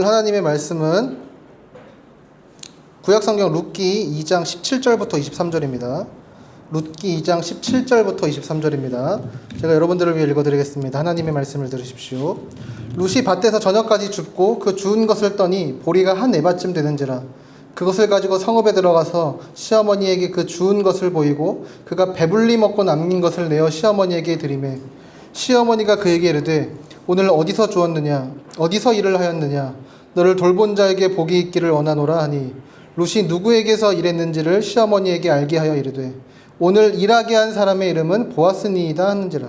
하나님의 말씀은 구약성경 룻기 2장 17절부터 23절입니다. 룻기 2장 17절부터 23절입니다. 제가 여러분들을 위해 읽어드리겠습니다. 하나님의 말씀을 들으십시오. 룻이 밭에서 저녁까지 줍고 그 주운 것을 떠니 보리가 한 에바쯤 되는지라. 그것을 가지고 성읍에 들어가서 시어머니에게 그 주운 것을 보이고 그가 배불리 먹고 남긴 것을 내어 시어머니에게 드리매 시어머니가 그에게 이르되 오늘 어디서 주었느냐 어디서 일을 하였느냐 너를 돌본 자에게 복이 있기를 원하노라 하니 룻이 누구에게서 일했는지를 시어머니에게 알게 하여 이르되 오늘 일하게 한 사람의 이름은 보아스니이다 하는지라.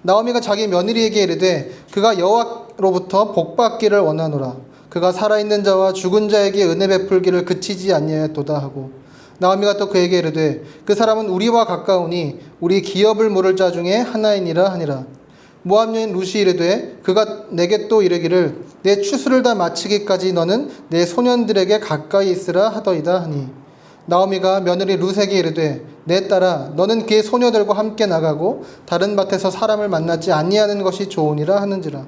나오미가 자기 며느리에게 이르되 그가 여호와로부터 복받기를 원하노라. 그가 살아있는 자와 죽은 자에게 은혜 베풀기를 그치지 아니하였도다 하고 나오미가 또 그에게 이르되 그 사람은 우리와 가까우니 우리 기업을 물을 자 중에 하나이니라 하니라. 모압 여인 룻이 이르되 그가 내게 또 이르기를 내 추수를 다 마치기까지 너는 내 소년들에게 가까이 있으라 하더이다 하니 나오미가 며느리 룻에게 이르되 내 딸아 너는 그의 소녀들과 함께 나가고 다른 밭에서 사람을 만나지 아니하는 것이 좋으니라 하는지라.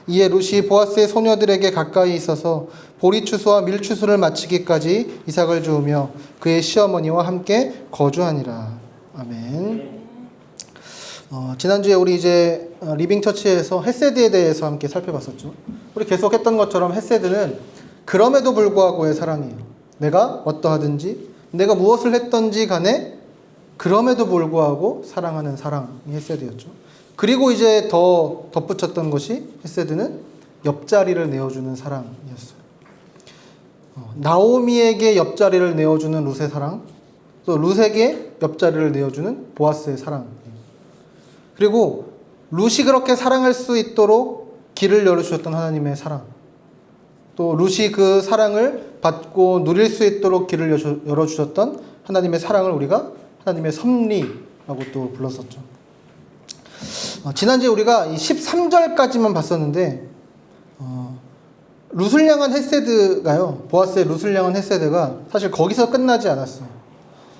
이에 룻이 보아스의 소녀들에게 가까이 있어서 보리 추수와 밀 추수를 마치기까지 이삭을 주우며 그의 시어머니와 함께 거주하니라. 아멘. 지난주에 우리 이제 리빙처치에서 헤세드에 대해서 함께 살펴봤었죠. 우리 계속 했던 것처럼 헤세드는 그럼에도 불구하고의 사랑이에요. 내가 어떠하든지 내가 무엇을 했던지 간에 그럼에도 불구하고 사랑하는 사랑이 헤세드였죠. 그리고 이제 더 덧붙였던 것이 헤세드는 옆자리를 내어주는 사랑이었어요. 나오미에게 옆자리를 내어주는 룻의 사랑, 또 룻에게 옆자리를 내어주는 보아스의 사랑. 그리고 룻이 그렇게 사랑할 수 있도록 길을 열어주셨던 하나님의 사랑, 또 룻이 그 사랑을 받고 누릴 수 있도록 길을 열어주셨던 하나님의 사랑을 우리가 하나님의 섭리라고 또 불렀었죠. 지난주에 우리가 이 13절까지만 봤었는데 룻을 향한 헤세드가요, 보아스의 룻을 향한 헤세드가 사실 거기서 끝나지 않았어요.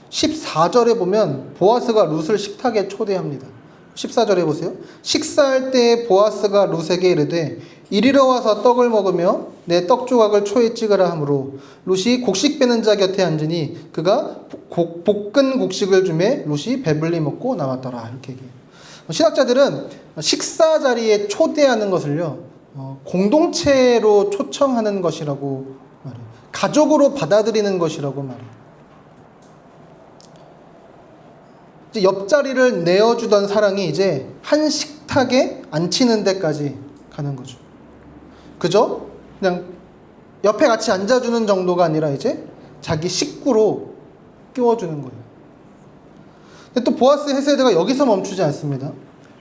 14절에 보면 보아스가 룻을 식탁에 초대합니다. 14절에 보세요. 식사할 때 보아스가 룻에게 이르되 이리로 와서 떡을 먹으며 내 떡 조각을 초에 찍으라 하므로 룻이 곡식 빼는 자 곁에 앉으니 그가 볶은 곡식을 주매 룻이 배불리 먹고 남았더라. 이렇게 얘기해요. 신학자들은 식사 자리에 초대하는 것을요, 공동체로 초청하는 것이라고 말해요. 가족으로 받아들이는 것이라고 말해요. 옆자리를 내어주던 사랑이 이제 한 식탁에 앉히는 데까지 가는 거죠. 그죠? 그냥 옆에 같이 앉아주는 정도가 아니라 이제 자기 식구로 끼워주는 거예요. 근데 또 보아스 헤세드가 여기서 멈추지 않습니다.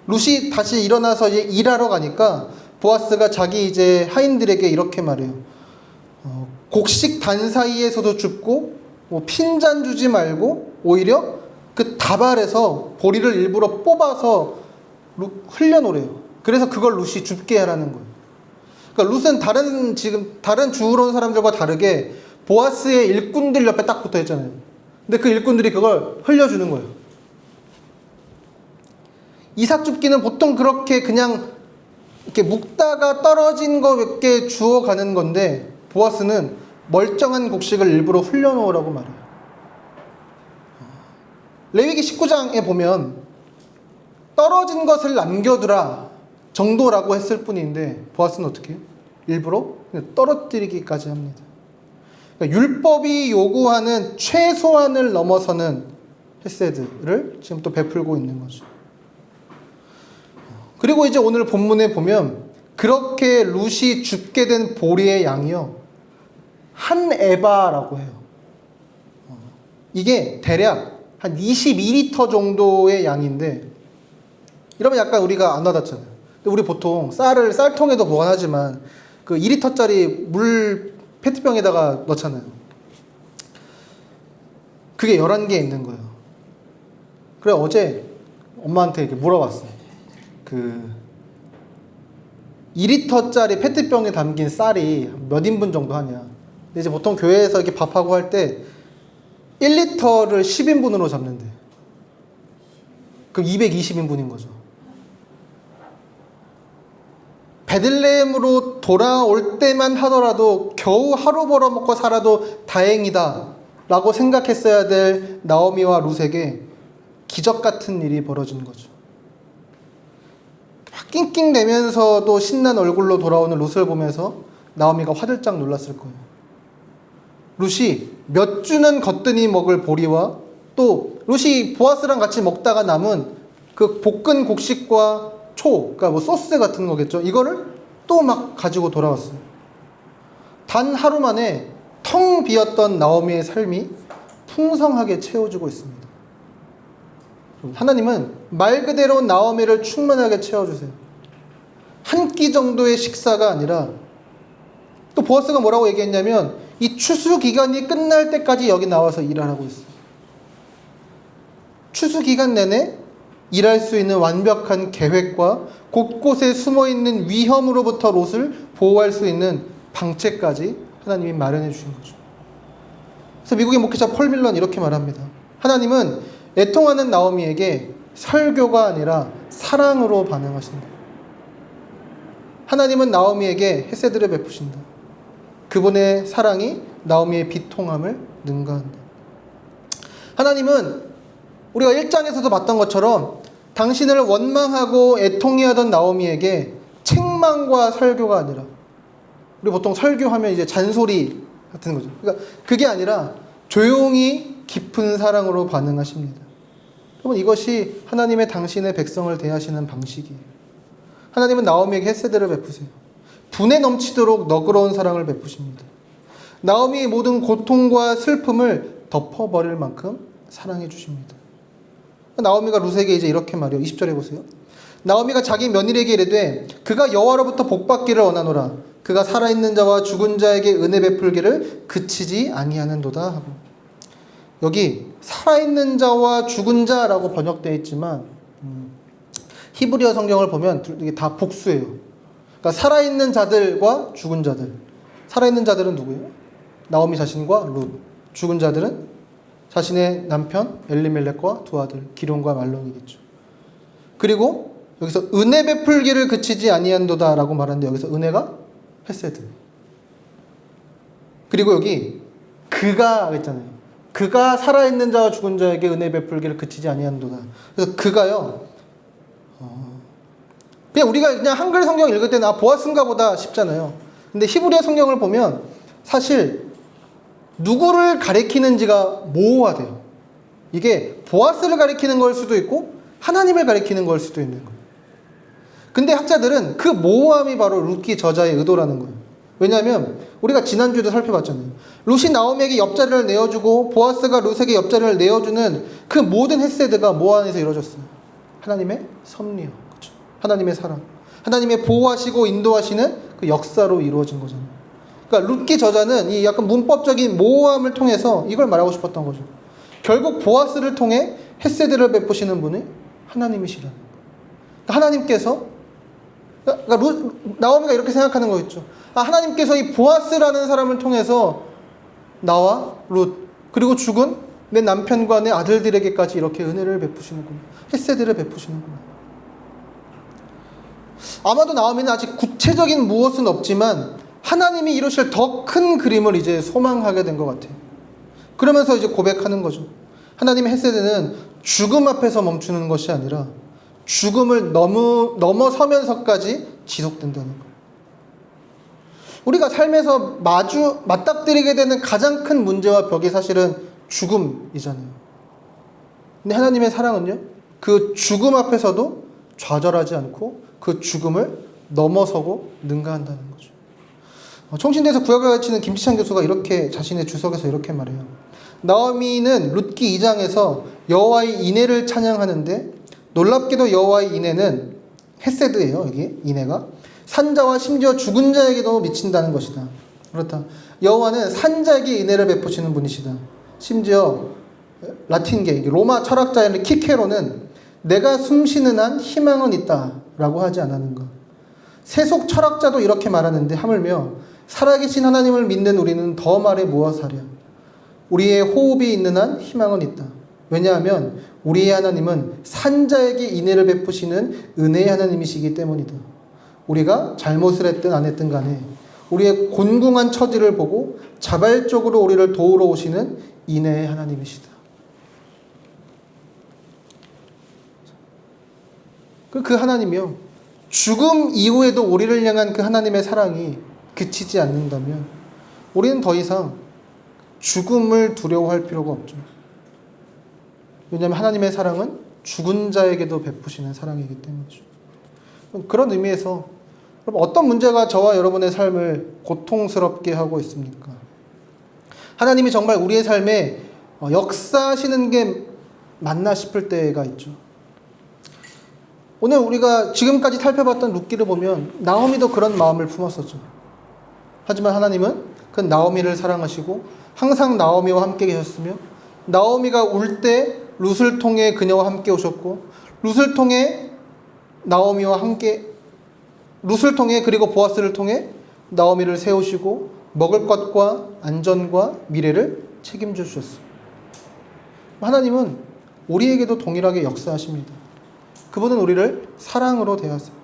룻이 다시 일어나서 이제 일하러 가니까 보아스가 자기 이제 하인들에게 이렇게 말해요. 곡식 단 사이에서도 줍고 핀잔 주지 말고 오히려 그 다발에서 보리를 일부러 뽑아서 흘려놓으래요. 그래서 그걸 룻이 줍게 하라는 거예요. 그러니까 룻은 다른 주우러 온 사람들과 다르게 보아스의 일꾼들 옆에 딱 붙어 있잖아요. 근데 그 일꾼들이 그걸 흘려주는 거예요. 이삭 줍기는 보통 그렇게 그냥 이렇게 묵다가 떨어진 거 몇 개 주워가는 건데 보아스는 멀쩡한 곡식을 일부러 흘려놓으라고 말해요. 레위기 19장에 보면 떨어진 것을 남겨두라 정도라고 했을 뿐인데 보아스는 어떻게 해요? 일부러 떨어뜨리기까지 합니다. 그러니까 율법이 요구하는 최소한을 넘어서는 헤세드를 지금 또 베풀고 있는 거죠. 그리고 이제 오늘 본문에 보면 그렇게 룻이 줍게 된 보리의 양이요, 한 에바라고 해요. 이게 대략 한 22리터 정도의 양인데, 이러면 약간 우리가 안 와닿잖아요. 근데 우리 보통 쌀을 쌀통에도 보관하지만 그 2리터짜리 물 페트병에다가 넣잖아요. 그게 11개 있는 거예요. 그래 어제 엄마한테 이렇게 물어봤어요. 그 2리터짜리 페트병에 담긴 쌀이 몇 인분 정도 하냐. 근데 이제 보통 교회에서 이렇게 밥하고 할 때 1리터를 10인분으로 잡는데 그럼 220인분인 거죠. 베들레헴으로 돌아올 때만 하더라도 겨우 하루 벌어먹고 살아도 다행이다 라고 생각했어야 될 나오미와 룻에게 기적 같은 일이 벌어진 거죠. 낑낑대면서도 신난 얼굴로 돌아오는 룻을 보면서 나오미가 화들짝 놀랐을 거예요. 룻이 몇 주는 거뜬히 먹을 보리와 또 룻이 보아스랑 같이 먹다가 남은 그 볶은 곡식과 그러니까 뭐 소스 같은 거겠죠. 이거를 또 막 가지고 돌아왔어요. 단 하루 만에 텅 비었던 나오미의 삶이 풍성하게 채워지고 있습니다. 하나님은 말 그대로 나오미를 충만하게 채워주세요. 한 끼 정도의 식사가 아니라, 또 보아스가 뭐라고 얘기했냐면 이 추수 기간이 끝날 때까지 여기 나와서 일을 하고 있어요. 추수 기간 내내 일할 수 있는 완벽한 계획과 곳곳에 숨어있는 위험으로부터 롯을 보호할 수 있는 방책까지 하나님이 마련해 주신 거죠. 그래서 미국의 목회자 폴 밀러는 이렇게 말합니다. 하나님은 애통하는 나오미에게 설교가 아니라 사랑으로 반응하신다. 하나님은 나오미에게 헤세드를 베푸신다. 그분의 사랑이 나오미의 비통함을 능가한다. 하나님은 우리가 1장에서도 봤던 것처럼 당신을 원망하고 애통해하던 나오미에게 책망과 설교가 아니라, 우리 보통 설교하면 이제 잔소리 같은 거죠. 그러니까 그게 아니라 조용히 깊은 사랑으로 반응하십니다. 여러분, 이것이 하나님의 당신의 백성을 대하시는 방식이에요. 하나님은 나오미에게 헤세드를 베푸세요. 분에 넘치도록 너그러운 사랑을 베푸십니다. 나오미의 모든 고통과 슬픔을 덮어버릴 만큼 사랑해 주십니다. 나오미가 룻에게 이제 이렇게 말해요. 20절에 보세요. 나오미가 자기 며느리에게 이르되 그가 여호와로부터 복받기를 원하노라. 그가 살아있는 자와 죽은 자에게 은혜 베풀기를 그치지 아니하는도다 하고, 여기 살아있는 자와 죽은 자라고 번역되어 있지만 히브리어 성경을 보면 이게 다 복수예요. 그러니까 살아있는 자들과 죽은 자들. 살아있는 자들은 누구예요? 나오미 자신과 룻. 죽은 자들은 자신의 남편 엘리멜렉과 두 아들 기론과 말론이겠죠. 그리고 여기서 은혜 베풀기를 그치지 아니한도다 라고 말하는데, 여기서 은혜가 헤세드. 그리고 여기 그가 했잖아요. 그가 살아있는 자와 죽은 자에게 은혜 베풀기를 그치지 아니한도다. 그래서 그가요, 그냥 우리가 그냥 한글 성경 읽을 때는 보아스인가 보다 싶잖아요. 근데 히브리어 성경을 보면 사실 누구를 가리키는지가 모호하대요. 이게 보아스를 가리키는 걸 수도 있고 하나님을 가리키는 걸 수도 있는 거예요. 근데 학자들은 그 모호함이 바로 룻기 저자의 의도라는 거예요. 왜냐하면 우리가 지난주에도 살펴봤잖아요. 룻이 나오미에게 옆자리를 내어주고 보아스가 룻에게 옆자리를 내어주는 그 모든 헤세드가 뭐 안에서 이루어졌어요? 하나님의 섭리요. 그렇죠? 하나님의 사랑. 하나님의 보호하시고 인도하시는 그 역사로 이루어진 거잖아요. 그러니까 룻기 저자는 이 약간 문법적인 모호함을 통해서 이걸 말하고 싶었던 거죠. 결국 보아스를 통해 헤세드를 베푸시는 분이 하나님이시라는 거예요. 하나님께서, 그러니까 나오미가 이렇게 생각하는 거겠죠. 하나님께서 이 보아스라는 사람을 통해서 나와 룻 그리고 죽은 내 남편과 내 아들들에게까지 이렇게 은혜를 베푸시는구나. 헤세드를 베푸시는구나. 아마도 나오미는 아직 구체적인 무엇은 없지만 하나님이 이루실 더 큰 그림을 이제 소망하게 된 것 같아요. 그러면서 이제 고백하는 거죠. 하나님의 헤세드는 죽음 앞에서 멈추는 것이 아니라 죽음을 넘어서면서까지 지속된다는 거예요. 우리가 삶에서 맞닥뜨리게 되는 가장 큰 문제와 벽이 사실은 죽음이잖아요. 근데 하나님의 사랑은요, 그 죽음 앞에서도 좌절하지 않고 그 죽음을 넘어서고 능가한다는 거죠. 총신대에서 구약을 가르치는 김지찬 교수가 이렇게 자신의 주석에서 이렇게 말해요. 나오미는 룻기 2장에서 여호와의 인애를 찬양하는데, 놀랍게도 여호와의 인애는 헤세드예요. 여기 인애가 산자와 심지어 죽은 자에게도 미친다는 것이다. 그렇다. 여호와는 산자에게 인애를 베푸시는 분이시다. 심지어 라틴계 로마 철학자인 키케로는 내가 숨쉬는 한 희망은 있다라고 하지 않았는가. 세속 철학자도 이렇게 말하는데, 하물며 살아계신 하나님을 믿는 우리는 더 말해 무엇하랴. 우리의 호흡이 있는 한 희망은 있다. 왜냐하면 우리의 하나님은 산자에게 인애를 베푸시는 은혜의 하나님이시기 때문이다. 우리가 잘못을 했든 안 했든 간에 우리의 곤궁한 처지를 보고 자발적으로 우리를 도우러 오시는 인애의 하나님이시다. 그 하나님이요, 죽음 이후에도 우리를 향한 그 하나님의 사랑이 그치지 않는다면 우리는 더 이상 죽음을 두려워할 필요가 없죠. 왜냐하면 하나님의 사랑은 죽은 자에게도 베푸시는 사랑이기 때문이죠. 그런 의미에서 어떤 문제가 저와 여러분의 삶을 고통스럽게 하고 있습니까? 하나님이 정말 우리의 삶에 역사하시는 게 맞나 싶을 때가 있죠. 오늘 우리가 지금까지 살펴봤던 룻기를 보면 나오미도 그런 마음을 품었었죠. 하지만 하나님은 그 나오미를 사랑하시고 항상 나오미와 함께 계셨으며, 나오미가 울 때 룻을 통해 그녀와 함께 오셨고, 룻을 통해 나오미와 함께, 룻을 통해 그리고 보아스를 통해 나오미를 세우시고 먹을 것과 안전과 미래를 책임져 주셨어요. 하나님은 우리에게도 동일하게 역사하십니다. 그분은 우리를 사랑으로 대하세요.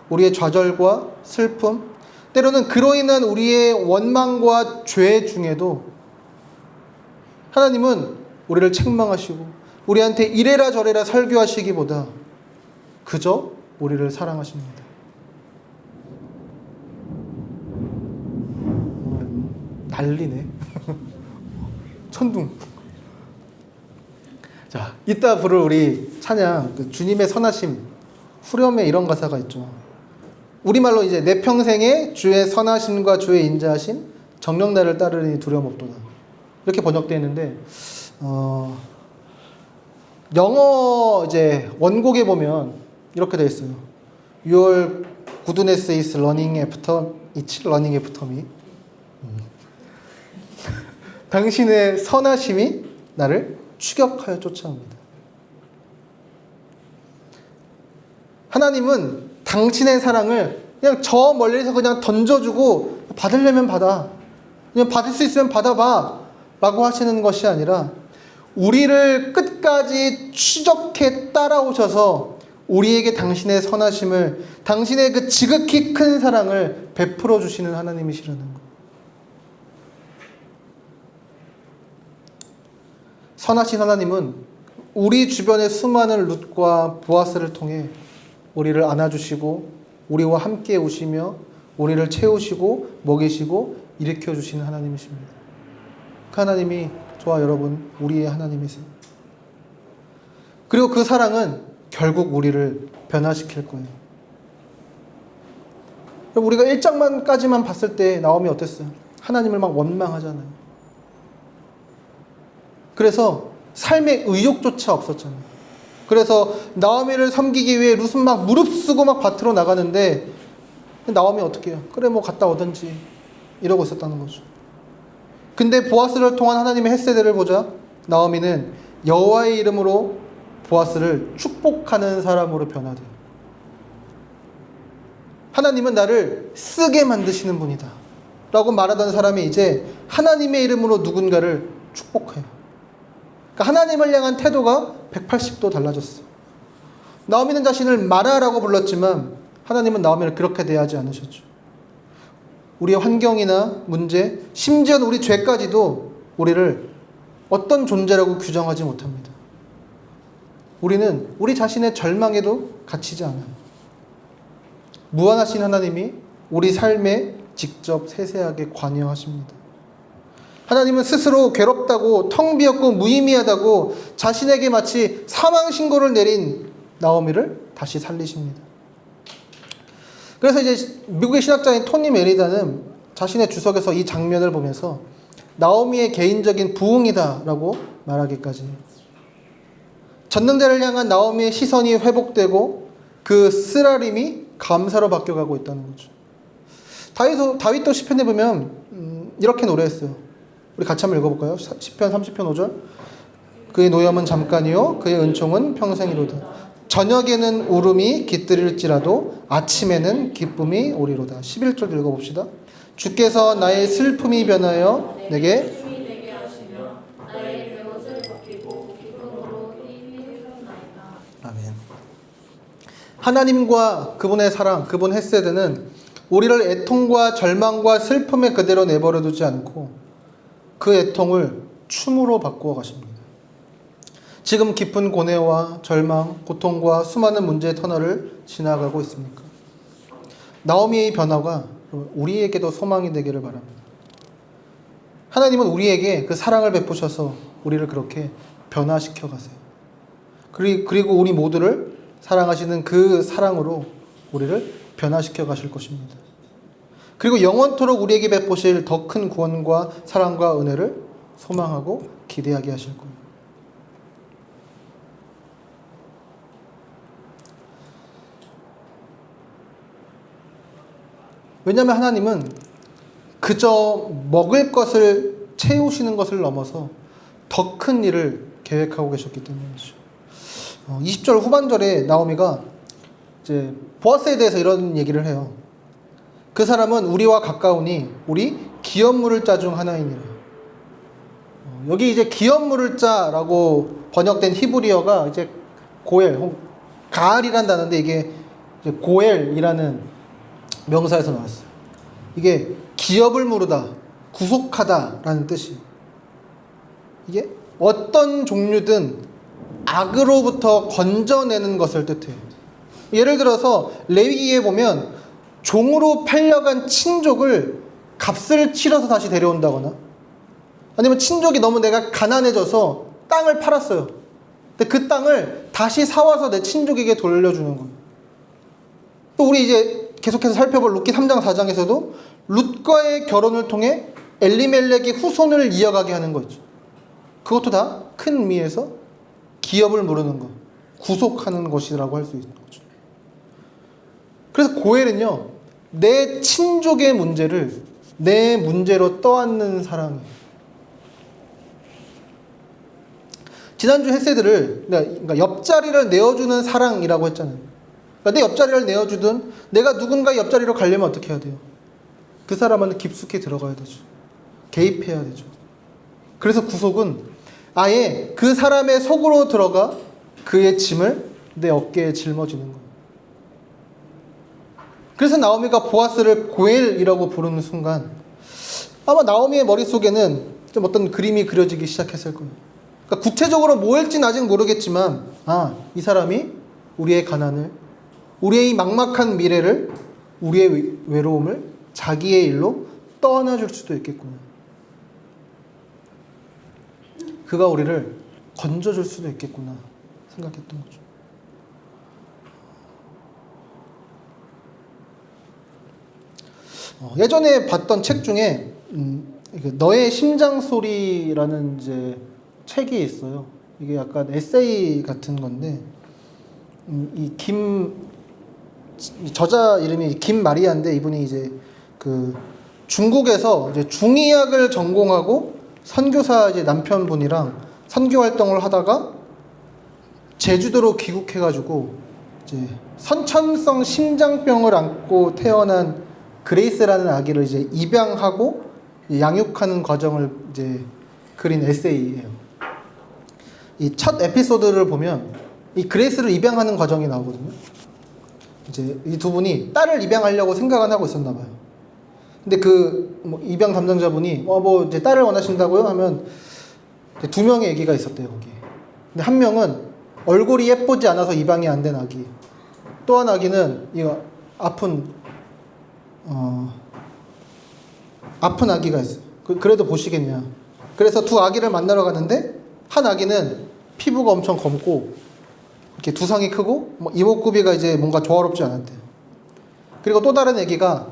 우리의 좌절과 슬픔, 때로는 그로 인한 우리의 원망과 죄 중에도 하나님은 우리를 책망하시고 우리한테 이래라 저래라 설교하시기보다 그저 우리를 사랑하십니다. 난리네. 천둥. 자, 이따 부를 우리 찬양, 주님의 선하심, 후렴에 이런 가사가 있죠. 우리말로 이제 내 평생에 주의 선하심과 주의 인자하심, 정녕 나를 따르니 두려움 없도다. 이렇게 번역되어 있는데, 영어 이제 원곡에 보면 이렇게 되어 있어요. Your goodness is running after me. 당신의 선하심이 나를 추격하여 쫓아옵니다. 하나님은 당신의 사랑을 그냥 저 멀리서 그냥 던져주고 받으려면 받아, 그냥 받을 수 있으면 받아봐 라고 하시는 것이 아니라 우리를 끝까지 추적해 따라오셔서 우리에게 당신의 선하심을, 당신의 그 지극히 큰 사랑을 베풀어 주시는 하나님이시라는 것. 선하신 하나님은 우리 주변의 수많은 룻과 보아스를 통해 우리를 안아주시고 우리와 함께 오시며 우리를 채우시고 먹이시고 일으켜 주시는 하나님이십니다. 그 하나님이 저와 여러분 우리의 하나님이세요. 그리고 그 사랑은 결국 우리를 변화시킬 거예요. 우리가 1장만까지만 봤을 때 나오미 어땠어요? 하나님을 막 원망하잖아요. 그래서 삶의 의욕조차 없었잖아요. 그래서 나오미를 섬기기 위해 룻은 막 무릅쓰고 막 밭으로 나가는데 나오미 어떻게 해요? 그래 뭐 갔다 오든지 이러고 있었다는 거죠. 근데 보아스를 통한 하나님의 헷세대를 보자 나오미는 여호와의 이름으로 보아스를 축복하는 사람으로 변화돼요. 하나님은 나를 쓰게 만드시는 분이다 라고 말하던 사람이 이제 하나님의 이름으로 누군가를 축복해요. 그러니까 하나님을 향한 태도가 180도 달라졌어. 나오미는 자신을 마라라고 불렀지만 하나님은 나오미를 그렇게 대하지 않으셨죠. 우리의 환경이나 문제, 심지어는 우리 죄까지도 우리를 어떤 존재라고 규정하지 못합니다. 우리는 우리 자신의 절망에도 갇히지 않아요. 무한하신 하나님이 우리 삶에 직접 세세하게 관여하십니다. 하나님은 스스로 괴롭다고 텅 비었고 무의미하다고 자신에게 마치 사망 신고를 내린 나오미를 다시 살리십니다. 그래서 이제 미국의 신학자인 토니 메리다는 자신의 주석에서 이 장면을 보면서 나오미의 개인적인 부흥이다라고 말하기까지 해요. 전능자를 향한 나오미의 시선이 회복되고 그 쓰라림이 감사로 바뀌어가고 있다는 거죠. 다윗도 시편에 보면 이렇게 노래했어요. 우리 같이 한번 읽어볼까요? 시편 30편 5절. 그의 노염은 잠깐이요 그의 은총은 평생이로다. 저녁에는 울음이 깃들일지라도 아침에는 기쁨이 오리로다. 11절 읽어봅시다. 주께서 나의 슬픔이 변하여 내게 아멘. 하나님과 그분의 사랑, 그분 헤세드는 우리를 애통과 절망과 슬픔에 그대로 내버려 두지 않고 그 애통을 춤으로 바꾸어 가십니다. 지금 깊은 고뇌와 절망, 고통과 수많은 문제의 터널을 지나가고 있습니까? 나오미의 변화가 우리에게도 소망이 되기를 바랍니다. 하나님은 우리에게 그 사랑을 베푸셔서 우리를 그렇게 변화시켜 가세요. 그리고 우리 모두를 사랑하시는 그 사랑으로 우리를 변화시켜 가실 것입니다. 그리고 영원토록 우리에게 베푸실 더 큰 구원과 사랑과 은혜를 소망하고 기대하게 하실 거예요. 왜냐하면 하나님은 그저 먹을 것을 채우시는 것을 넘어서 더 큰 일을 계획하고 계셨기 때문이죠. 20절 후반절에 나오미가 이제 보아스에 대해서 이런 얘기를 해요. 그 사람은 우리와 가까우니 우리 기업물을 짜 중 하나이니라. 여기 이제 기업물을 짜라고 번역된 히브리어가 이제 고엘, 가알이란 단어인데 이게 이제 고엘이라는 명사에서 나왔어요. 이게 기업을 무르다, 구속하다라는 뜻이에요. 이게 어떤 종류든 악으로부터 건져내는 것을 뜻해요. 예를 들어서 레위기에 보면 종으로 팔려간 친족을 값을 치러서 다시 데려온다거나, 아니면 친족이 너무 내가 가난해져서 땅을 팔았어요. 근데 그 땅을 다시 사와서 내 친족에게 돌려주는 거예요. 또 우리 이제 계속해서 살펴볼 룻기 3장 4장에서도 룻과의 결혼을 통해 엘리멜렉의 후손을 이어가게 하는 거죠. 그것도 다 큰 의미에서 기업을 무르는 것, 구속하는 것이라고 할 수 있는 거죠. 그래서 고엘은요, 내 친족의 문제를 내 문제로 떠안는 사랑이에요. 지난주 헤세드를, 그러니까 옆자리를 내어주는 사랑이라고 했잖아요. 그러니까 내 옆자리를 내어주든 내가 누군가의 옆자리로 가려면 어떻게 해야 돼요? 그 사람은 깊숙이 들어가야 되죠. 개입해야 되죠. 그래서 구속은 아예 그 사람의 속으로 들어가 그의 짐을 내 어깨에 짊어지는 거예요. 그래서 나오미가 보아스를 고엘이라고 부르는 순간 아마 나오미의 머릿속에는 좀 어떤 그림이 그려지기 시작했을 거예요. 그러니까 구체적으로 뭐일지는 아직 모르겠지만, 이 사람이 우리의 가난을, 우리의 막막한 미래를, 우리의 외로움을 자기의 일로 떠안아줄 수도 있겠구나. 그가 우리를 건져줄 수도 있겠구나 생각했던 거죠. 예전에 봤던 책 중에 너의 심장 소리라는 이제 책이 있어요. 이게 약간 에세이 같은 건데, 이 저자 이름이 김마리아인데, 이분이 이제 그 중국에서 이제 중의학을 전공하고 선교사 이제 남편분이랑 선교 활동을 하다가 제주도로 귀국해가지고 이제 선천성 심장병을 앓고 태어난 그레이스라는 아기를 이제 입양하고 양육하는 과정을 이제 그린 에세이예요. 이 첫 에피소드를 보면 이 그레이스를 입양하는 과정이 나오거든요. 이제 이 두 분이 딸을 입양하려고 생각은 하고 있었나 봐요. 근데 입양 담당자분이 이제 딸을 원하신다고요? 하면 두 명의 아기가 있었대요, 거기에. 근데 한 명은 얼굴이 예쁘지 않아서 입양이 안 된 아기. 또 한 아기는 이거 아픈 아기가 있어요. 그래도 보시겠냐. 그래서 두 아기를 만나러 갔는데 한 아기는 피부가 엄청 검고 이렇게 두상이 크고 이목구비가 이제 뭔가 조화롭지 않았대요. 그리고 또 다른 아기가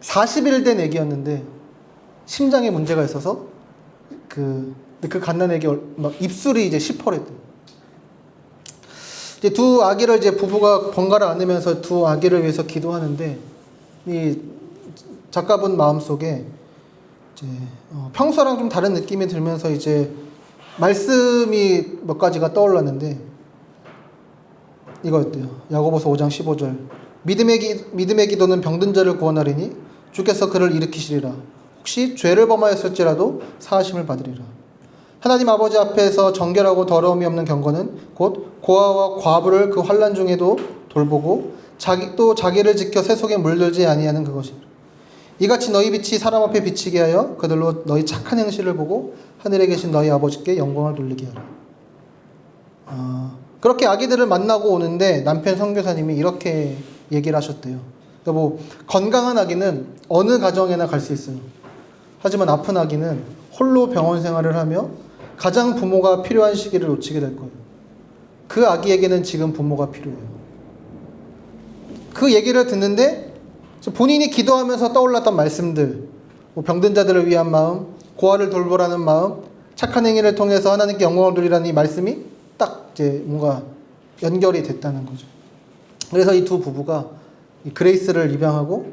40일 된 아기였는데 심장에 문제가 있어서 그 갓난 아기 막 입술이 이제 시퍼랬대요. 이제 두 아기를 이제 부부가 번갈아 안으면서 두 아기를 위해서 기도하는데, 이 작가분 마음속에 이제 평소랑 좀 다른 느낌이 들면서 이제 말씀이 몇 가지가 떠올랐는데 이거였대요. 야고보서 5장 15절. 믿음의 기도는 병든 자를 구원하리니 주께서 그를 일으키시리라. 혹시 죄를 범하였을지라도 사하심을 받으리라. 하나님 아버지 앞에서 정결하고 더러움이 없는 경건은 곧 고아와 과부를 그 환난 중에도 돌보고 또 자기를 지켜 새 속에 물들지 아니하는 그것이라. 이같이 너희 빛이 사람 앞에 비치게 하여 그들로 너희 착한 행실을 보고 하늘에 계신 너희 아버지께 영광을 돌리게 하라. 그렇게 아기들을 만나고 오는데 남편 선교사님이 이렇게 얘기를 하셨대요. 그러니까 건강한 아기는 어느 가정에나 갈 수 있어요. 하지만 아픈 아기는 홀로 병원 생활을 하며 가장 부모가 필요한 시기를 놓치게 될 거예요. 그 아기에게는 지금 부모가 필요해요. 그 얘기를 듣는데 본인이 기도하면서 떠올랐던 말씀들, 병든 자들을 위한 마음, 고아를 돌보라는 마음, 착한 행위를 통해서 하나님께 영광을 돌리라는 이 말씀이 딱 이제 뭔가 연결이 됐다는 거죠. 그래서 이 두 부부가 이 그레이스를 입양하고,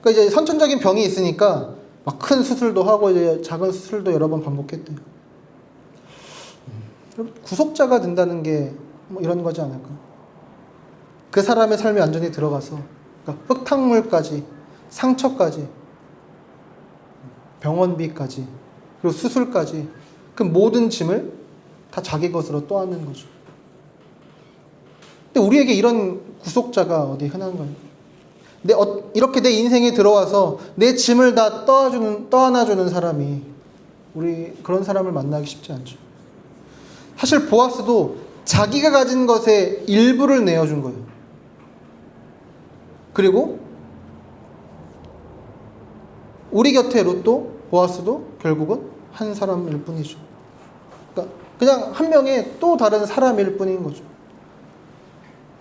그러니까 이제 선천적인 병이 있으니까 막 큰 수술도 하고 이제 작은 수술도 여러 번 반복했대요. 구속자가 된다는 게 뭐 이런 거지 않을까? 그 사람의 삶에 완전히 들어가서, 그러니까 흙탕물까지, 상처까지, 병원비까지, 그리고 수술까지, 그 모든 짐을 다 자기 것으로 떠안는 거죠. 근데 우리에게 이런 구속자가 어디 흔한가요? 이렇게 내 인생에 들어와서 내 짐을 다 떠안아주는 사람이, 우리 그런 사람을 만나기 쉽지 않죠. 사실 보아스도 자기가 가진 것의 일부를 내어준 거예요. 그리고 우리 곁에 롯도, 보아스도 결국은 한 사람일 뿐이죠. 그러니까 그냥 한 명의 또 다른 사람일 뿐인 거죠.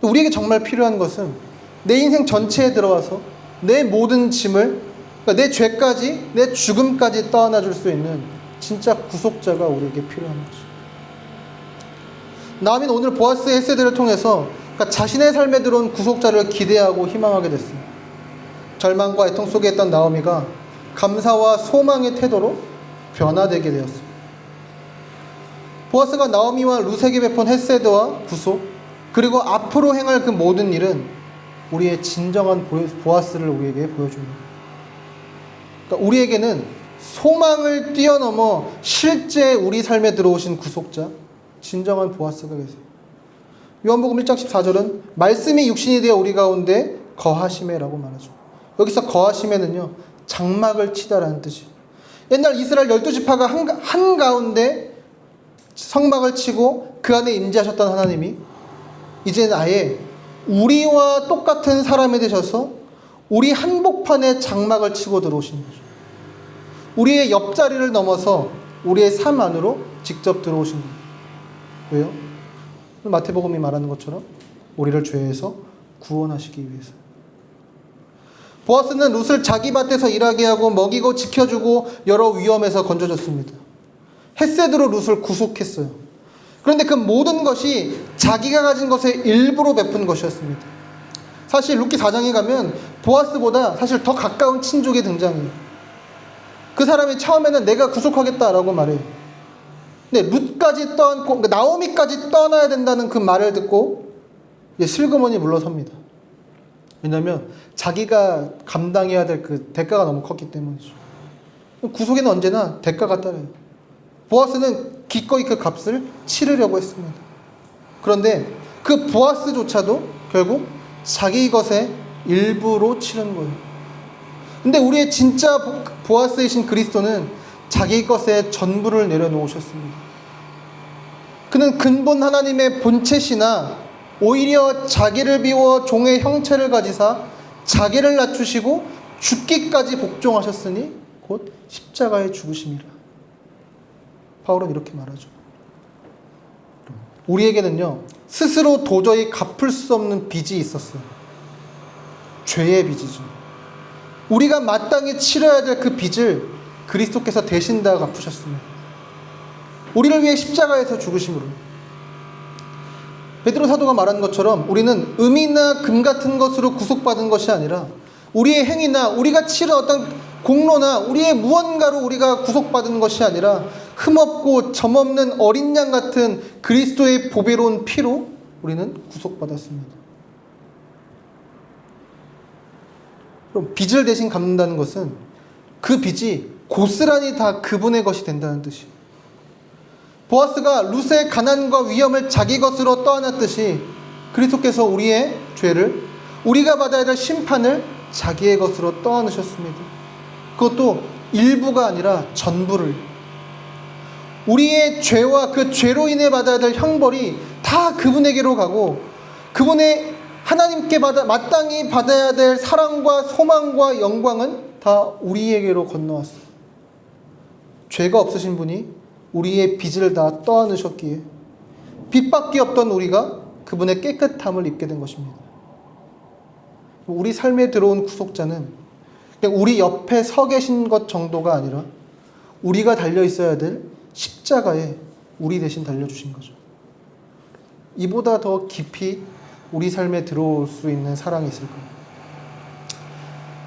우리에게 정말 필요한 것은 내 인생 전체에 들어와서 내 모든 짐을, 그러니까 내 죄까지, 내 죽음까지 떠안아 줄 수 있는 진짜 구속자가 우리에게 필요한 거죠. 나오미는 오늘 보아스의 헤세드를 통해서 그러니까 자신의 삶에 들어온 구속자를 기대하고 희망하게 됐어요. 절망과 애통 속에 있던 나오미가 감사와 소망의 태도로 변화되게 되었어요. 보아스가 나오미와 룻에게 베푼 헤세드와 구속, 그리고 앞으로 행할 그 모든 일은 우리의 진정한 보아스를 우리에게 보여줍니다. 그러니까 우리에게는 소망을 뛰어넘어 실제 우리 삶에 들어오신 구속자, 진정한 보아스가 계세요. 요한복음 1장 14절은 말씀이 육신이 되어 우리 가운데 거하시매라고 말하죠. 여기서 거하시매는요, 장막을 치다라는 뜻이에요. 옛날 이스라엘 12지파가 한가운데 성막을 치고 그 안에 임재하셨던 하나님이 이제는 아예 우리와 똑같은 사람이 되셔서 우리 한복판에 장막을 치고 들어오신 거죠. 우리의 옆자리를 넘어서 우리의 삶 안으로 직접 들어오신 거예요. 왜요? 마태복음이 말하는 것처럼 우리를 죄에서 구원하시기 위해서. 보아스는 룻을 자기 밭에서 일하게 하고 먹이고 지켜주고 여러 위험에서 건져줬습니다. 헤세드로 룻을 구속했어요. 그런데 그 모든 것이 자기가 가진 것의 일부로 베푼 것이었습니다. 사실 룻기 4장에 가면 보아스보다 사실 더 가까운 친족이 등장해요. 그 사람이 처음에는 내가 구속하겠다라고 말해요. 근데 룻까지 떠안고, 나오미까지 떠나야 된다는 그 말을 듣고 이제 슬그머니 물러섭니다. 왜냐하면 자기가 감당해야 될 그 대가가 너무 컸기 때문이죠. 구속에는 언제나 대가가 따라요. 보아스는 기꺼이 그 값을 치르려고 했습니다. 그런데 그 보아스조차도 결국 자기 것의 일부로 치른 거예요. 근데 우리의 진짜 보아스이신 그리스도는 자기 것의 전부를 내려놓으셨습니다. 그는 근본 하나님의 본체시나 오히려 자기를 비워 종의 형체를 가지사 자기를 낮추시고 죽기까지 복종하셨으니 곧 십자가의 죽으심이라. 바울은 이렇게 말하죠. 우리에게는요, 스스로 도저히 갚을 수 없는 빚이 있었어요. 죄의 빚이죠. 우리가 마땅히 치러야 될 그 빚을 그리스도께서 대신 다 갚으셨습니다. 우리를 위해 십자가에서 죽으심으로. 베드로 사도가 말한 것처럼 우리는 금이나 금 같은 것으로 구속받은 것이 아니라 우리의 행위나 우리가 치른 어떤 공로나 우리의 무언가로 우리가 구속받은 것이 아니라 흠없고 점없는 어린 양 같은 그리스도의 보배로운 피로 우리는 구속받았습니다. 그럼 빚을 대신 갚는다는 것은 그 빚이 고스란히 다 그분의 것이 된다는 뜻이에요. 보아스가 룻의 가난과 위험을 자기 것으로 떠안았듯이 그리스도께서 우리의 죄를, 우리가 받아야 될 심판을 자기의 것으로 떠안으셨습니다. 그것도 일부가 아니라 전부를. 우리의 죄와 그 죄로 인해 받아야 될 형벌이 다 그분에게로 가고, 그분의 하나님께 마땅히 받아야 될 사랑과 소망과 영광은 다 우리에게로 건너왔어요. 죄가 없으신 분이 우리의 빚을 다 떠안으셨기에 빚밖에 없던 우리가 그분의 깨끗함을 입게 된 것입니다. 우리 삶에 들어온 구속자는 그냥 우리 옆에 서 계신 것 정도가 아니라 우리가 달려 있어야 될 십자가에 우리 대신 달려주신 거죠. 이보다 더 깊이 우리 삶에 들어올 수 있는 사랑이 있을까요?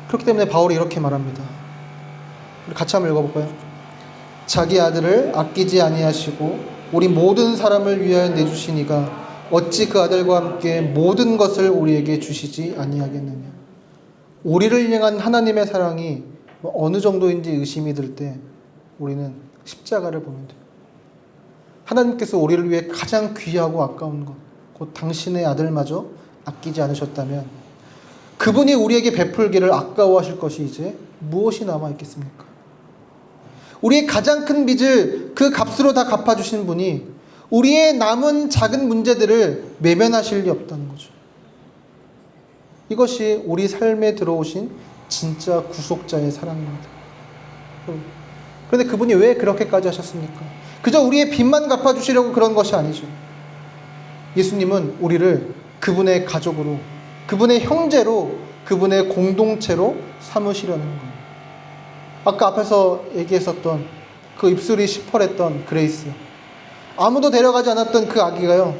그렇기 때문에 바울이 이렇게 말합니다. 우리 같이 한번 읽어볼까요? 자기 아들을 아끼지 아니하시고 우리 모든 사람을 위하여 내주시니가 어찌 그 아들과 함께 모든 것을 우리에게 주시지 아니하겠느냐. 우리를 향한 하나님의 사랑이 어느 정도인지 의심이 들 때 우리는 십자가를 보면 돼요. 하나님께서 우리를 위해 가장 귀하고 아까운 것, 곧 당신의 아들마저 아끼지 않으셨다면 그분이 우리에게 베풀기를 아까워하실 것이 이제 무엇이 남아있겠습니까? 우리의 가장 큰 빚을 그 값으로 다 갚아주신 분이 우리의 남은 작은 문제들을 외면하실 리 없다는 거죠. 이것이 우리 삶에 들어오신 진짜 구속자의 사랑입니다. 그런데 그분이 왜 그렇게까지 하셨습니까? 그저 우리의 빚만 갚아주시려고 그런 것이 아니죠. 예수님은 우리를 그분의 가족으로, 그분의 형제로, 그분의 공동체로 삼으시려는 거예요. 아까 앞에서 얘기했었던 그 입술이 시퍼랬던 그레이스, 아무도 데려가지 않았던 그 아기가요,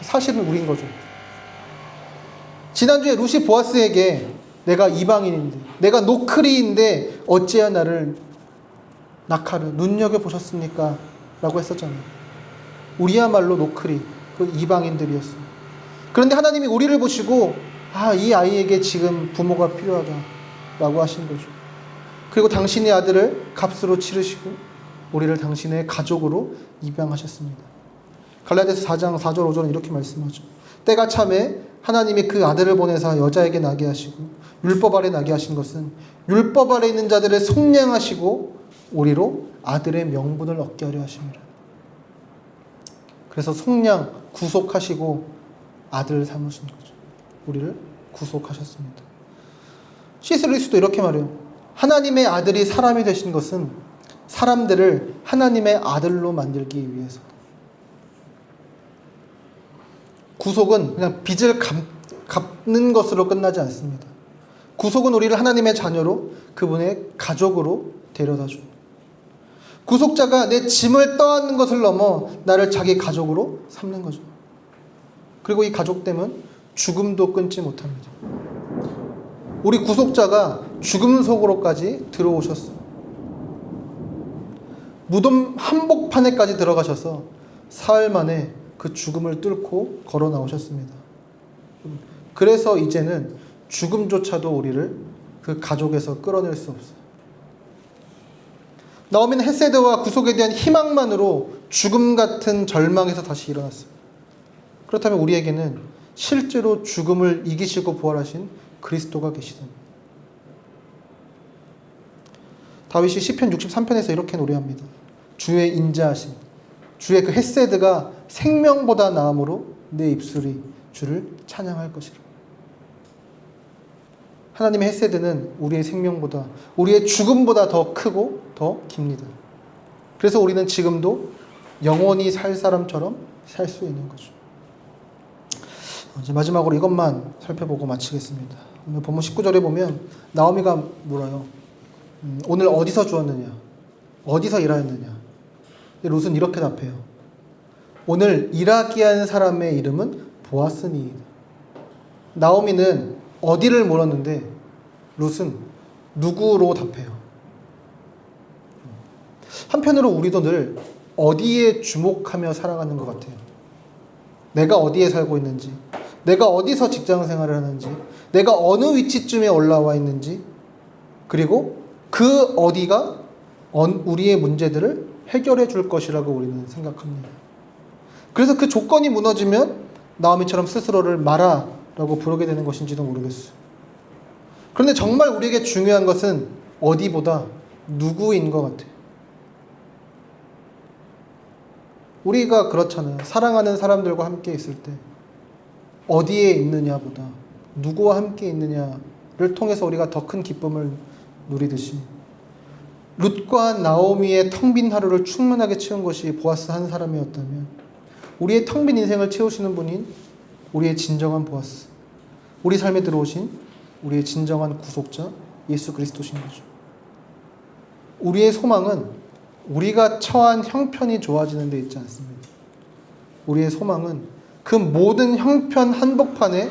사실은 우린 거죠. 지난주에 루시 보아스에게 내가 이방인인데, 내가 노크리인데 어찌해야 나를 낙하를 눈여겨보셨습니까? 라고 했었잖아요. 우리야말로 노크리, 그 이방인들이었어요. 그런데 하나님이 우리를 보시고 이 아이에게 지금 부모가 필요하다 라고 하신 거죠. 그리고 당신의 아들을 값으로 치르시고 우리를 당신의 가족으로 입양하셨습니다. 갈라디아서 4장 4절 5절은 이렇게 말씀하죠. 때가 참에 하나님이 그 아들을 보내사 여자에게 나게 하시고 율법 아래 나게 하신 것은 율법 아래 있는 자들을 속량하시고 우리로 아들의 명분을 얻게 하려 하십니다. 그래서 속량, 구속하시고 아들 삼으신 거죠. 우리를 구속하셨습니다. C.S. 루이스도 이렇게 말해요. 하나님의 아들이 사람이 되신 것은 사람들을 하나님의 아들로 만들기 위해서. 구속은 그냥 빚을 갚는 것으로 끝나지 않습니다. 구속은 우리를 하나님의 자녀로, 그분의 가족으로 데려다줍니다. 구속자가 내 짐을 떠안는 것을 넘어 나를 자기 가족으로 삼는 거죠. 그리고 이 가족됨은 죽음도 끊지 못합니다. 우리 구속자가 죽음 속으로까지 들어오셨어요. 무덤 한복판에까지 들어가셔서 사흘 만에 그 죽음을 뚫고 걸어 나오셨습니다. 그래서 이제는 죽음조차도 우리를 그 가족에서 끌어낼 수 없어요. 나오미는 헤세드와 구속에 대한 희망만으로 죽음 같은 절망에서 다시 일어났어요. 그렇다면 우리에게는 실제로 죽음을 이기시고 부활하신 그리스도가 계시습니다. 다윗이 시편 63편에서 이렇게 노래합니다. 주의 인자하심, 주의 그 헤세드가 생명보다 나음으로 내 입술이 주를 찬양할 것이라. 하나님의 헤세드는 우리의 생명보다, 우리의 죽음보다 더 크고 더 깁니다. 그래서 우리는 지금도 영원히 살 사람처럼 살 수 있는 거죠. 이제 마지막으로 이것만 살펴보고 마치겠습니다. 오늘 본문 19절에 보면 나오미가 물어요. 오늘 어디서 주었느냐? 어디서 일하였느냐? 롯은 이렇게 답해요. 오늘 일하게 한 사람의 이름은 보아스니이다. 나오미는 어디를 물었는데 롯은 누구로 답해요. 한편으로 우리도 늘 어디에 주목하며 살아가는 것 같아요. 내가 어디에 살고 있는지, 내가 어디서 직장 생활을 하는지, 내가 어느 위치쯤에 올라와 있는지, 그리고 그 어디가 우리의 문제들을 해결해 줄 것이라고 우리는 생각합니다. 그래서 그 조건이 무너지면 나오미처럼 스스로를 마라 라고 부르게 되는 것인지도 모르겠어요. 그런데 정말 우리에게 중요한 것은 어디보다 누구인 것 같아요. 우리가 그렇잖아요. 사랑하는 사람들과 함께 있을 때 어디에 있느냐보다 누구와 함께 있느냐를 통해서 우리가 더 큰 기쁨을 누리듯이 룻과 나오미의 텅 빈 하루를 충만하게 채운 것이 보아스 한 사람이었다면 우리의 텅 빈 인생을 채우시는 분인 우리의 진정한 보아스, 우리 삶에 들어오신 우리의 진정한 구속자 예수 그리스도신 거죠. 우리의 소망은 우리가 처한 형편이 좋아지는 데 있지 않습니다. 우리의 소망은 그 모든 형편 한복판에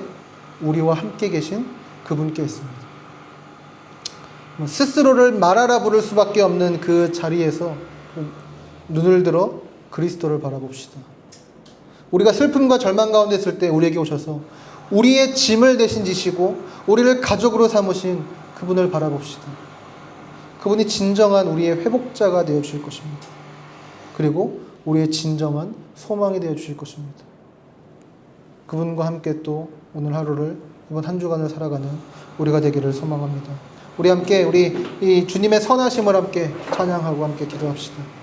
우리와 함께 계신 그분께 있습니다. 스스로를 말하라 부를 수밖에 없는 그 자리에서 눈을 들어 그리스도를 바라봅시다. 우리가 슬픔과 절망 가운데 있을 때 우리에게 오셔서 우리의 짐을 대신 지시고 우리를 가족으로 삼으신 그분을 바라봅시다. 그분이 진정한 우리의 회복자가 되어주실 것입니다. 그리고 우리의 진정한 소망이 되어주실 것입니다. 그분과 함께 또 오늘 하루를, 이번 한 주간을 살아가는 우리가 되기를 소망합니다. 우리 함께 이 주님의 선하심을 함께 찬양하고 함께 기도합시다.